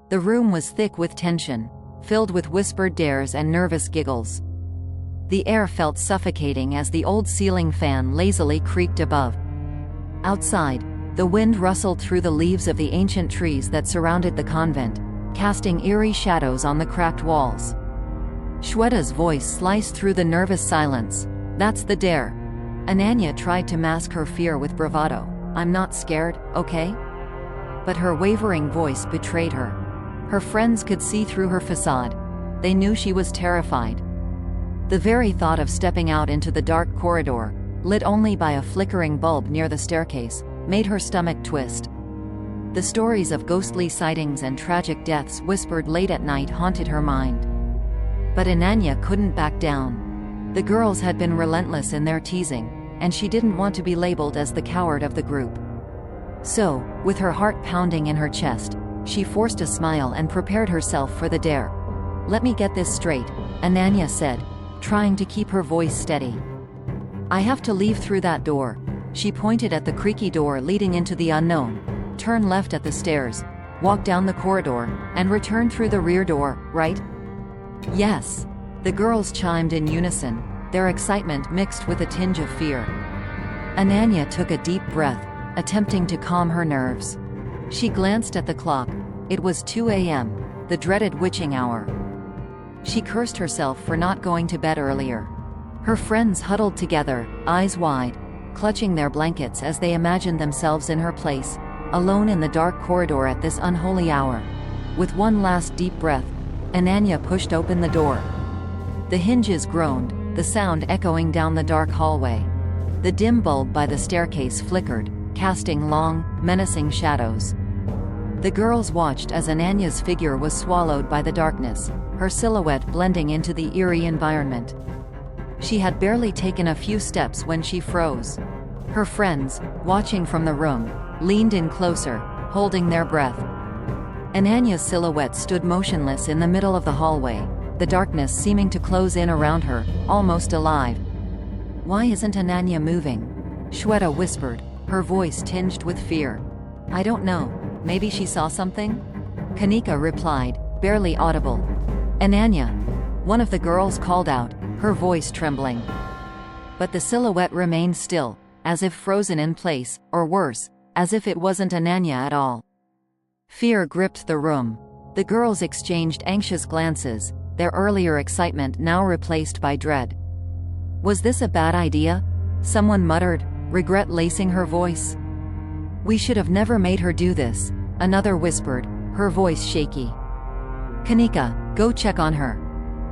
The room was thick with tension, filled with whispered dares and nervous giggles. The air felt suffocating as the old ceiling fan lazily creaked above. Outside, the wind rustled through the leaves of the ancient trees that surrounded the convent, casting eerie shadows on the cracked walls. Shweta's voice sliced through the nervous silence. "That's the dare." Ananya tried to mask her fear with bravado. "I'm not scared, okay?" But her wavering voice betrayed her. Her friends could see through her facade. They knew she was terrified. The very thought of stepping out into the dark corridor, lit only by a flickering bulb near the staircase, made her stomach twist. The stories of ghostly sightings and tragic deaths whispered late at night haunted her mind. But Ananya couldn't back down. The girls had been relentless in their teasing, and she didn't want to be labeled as the coward of the group. So, with her heart pounding in her chest, she forced a smile and prepared herself for the dare. "Let me get this straight," Ananya said, trying to keep her voice steady. "I have to leave through that door." She pointed at the creaky door leading into the unknown. "Turn left at the stairs, walk down the corridor, and return through the rear door, right?" "Yes." The girls chimed in unison, their excitement mixed with a tinge of fear. Ananya took a deep breath, attempting to calm her nerves. She glanced at the clock. It was 2 a.m., the dreaded witching hour. She cursed herself for not going to bed earlier. Her friends huddled together, eyes wide, clutching their blankets as they imagined themselves in her place, alone in the dark corridor at this unholy hour. With one last deep breath, Ananya pushed open the door. The hinges groaned, the sound echoing down the dark hallway. The dim bulb by the staircase flickered, casting long, menacing shadows. The girls watched as Ananya's figure was swallowed by the darkness, her silhouette blending into the eerie environment. She had barely taken a few steps when she froze. Her friends, watching from the room, leaned in closer, holding their breath. Ananya's silhouette stood motionless in the middle of the hallway, the darkness seeming to close in around her, almost alive. "Why isn't Ananya moving?" Shweta whispered, her voice tinged with fear. "I don't know, maybe she saw something?" Kanika replied, barely audible. "Ananya!" One of the girls called out, her voice trembling. But the silhouette remained still, as if frozen in place, or worse, as if it wasn't Ananya at all. Fear gripped the room. The girls exchanged anxious glances, their earlier excitement now replaced by dread. "Was this a bad idea?" someone muttered, regret lacing her voice. "We should have never made her do this," another whispered, her voice shaky. "Kanika, go check on her,"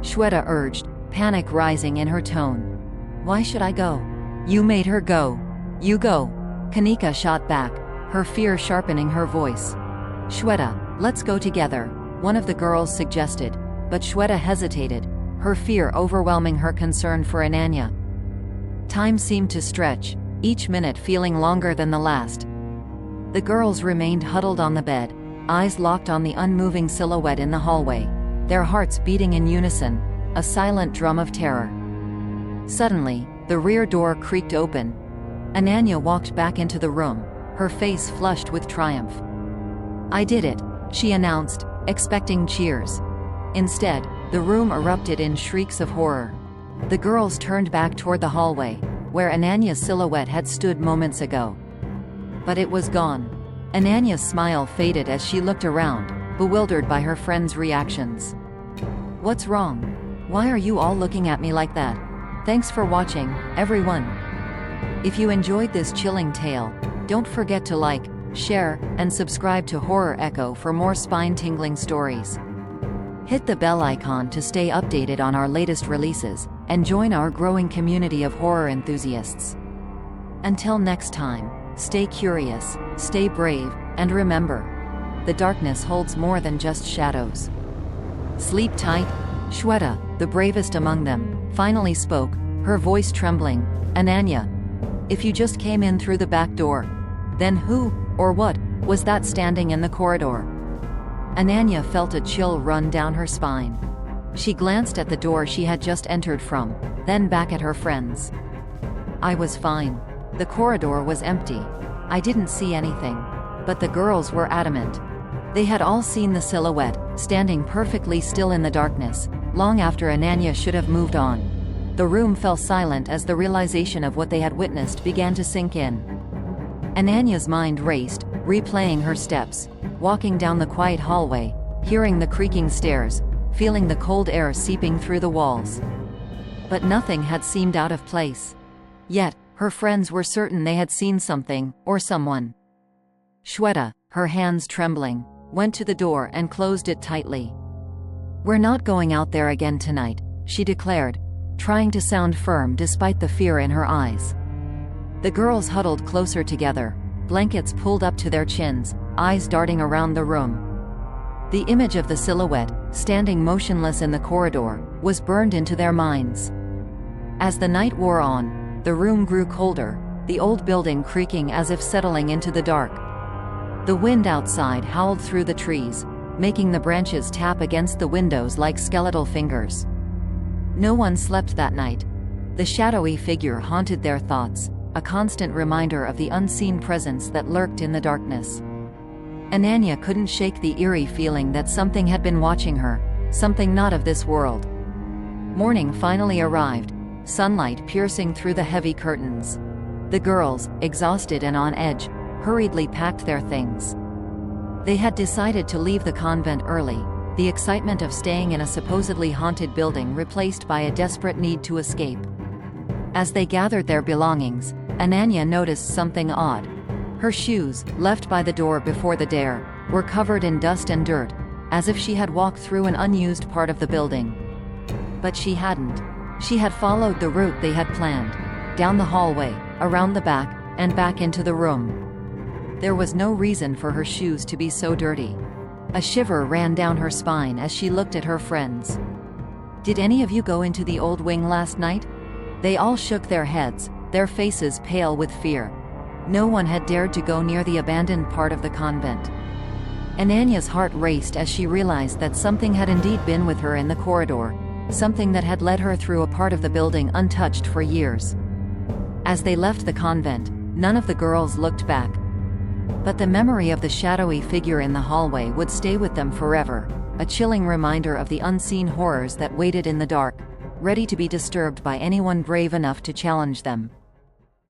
Shweta urged, panic rising in her tone. "Why should I go?" "You made her go. You go," Kanika shot back, her fear sharpening her voice. "Shweta, let's go together," one of the girls suggested, but Shweta hesitated, her fear overwhelming her concern for Ananya. Time seemed to stretch, each minute feeling longer than the last. The girls remained huddled on the bed, eyes locked on the unmoving silhouette in the hallway, their hearts beating in unison, a silent drum of terror. Suddenly, the rear door creaked open. Ananya walked back into the room, her face flushed with triumph. "I did it," she announced, expecting cheers. Instead, the room erupted in shrieks of horror. The girls turned back toward the hallway, where Ananya's silhouette had stood moments ago. But it was gone. Ananya's smile faded as she looked around, bewildered by her friends' reactions. "What's wrong? Why are you all looking at me like that?" Thanks for watching, everyone. If you enjoyed this chilling tale, don't forget to like, share, and subscribe to Horror Echo for more spine-tingling stories. Hit the bell icon to stay updated on our latest releases, and join our growing community of horror enthusiasts. Until next time, stay curious, stay brave, and remember, the darkness holds more than just shadows. Sleep tight. Shweta, the bravest among them, finally spoke, her voice trembling. "Ananya, if you just came in through the back door, then who, or what, was that standing in the corridor?" Ananya felt a chill run down her spine. She glanced at the door she had just entered from, then back at her friends. "I was fine. The corridor was empty. I didn't see anything." But the girls were adamant. They had all seen the silhouette, standing perfectly still in the darkness, long after Ananya should have moved on. The room fell silent as the realization of what they had witnessed began to sink in. Ananya's mind raced, replaying her steps, walking down the quiet hallway, hearing the creaking stairs, feeling the cold air seeping through the walls. But nothing had seemed out of place. Yet, her friends were certain they had seen something, or someone. Shweta, her hands trembling, went to the door and closed it tightly. "We're not going out there again tonight," she declared, trying to sound firm despite the fear in her eyes. The girls huddled closer together, blankets pulled up to their chins, eyes darting around the room. The image of the silhouette, standing motionless in the corridor, was burned into their minds. As the night wore on, the room grew colder, the old building creaking as if settling into the dark. The wind outside howled through the trees, making the branches tap against the windows like skeletal fingers. No one slept that night. The shadowy figure haunted their thoughts, a constant reminder of the unseen presence that lurked in the darkness. Ananya couldn't shake the eerie feeling that something had been watching her, something not of this world. Morning finally arrived, sunlight piercing through the heavy curtains. The girls, exhausted and on edge, hurriedly packed their things. They had decided to leave the convent early, the excitement of staying in a supposedly haunted building replaced by a desperate need to escape. As they gathered their belongings, Ananya noticed something odd. Her shoes, left by the door before the dare, were covered in dust and dirt, as if she had walked through an unused part of the building. But she hadn't. She had followed the route they had planned, down the hallway, around the back, and back into the room. There was no reason for her shoes to be so dirty. A shiver ran down her spine as she looked at her friends. "Did any of you go into the old wing last night?" They all shook their heads, their faces pale with fear. No one had dared to go near the abandoned part of the convent. Ananya's heart raced as she realized that something had indeed been with her in the corridor, something that had led her through a part of the building untouched for years. As they left the convent, none of the girls looked back. But the memory of the shadowy figure in the hallway would stay with them forever, a chilling reminder of the unseen horrors that waited in the dark, ready to be disturbed by anyone brave enough to challenge them.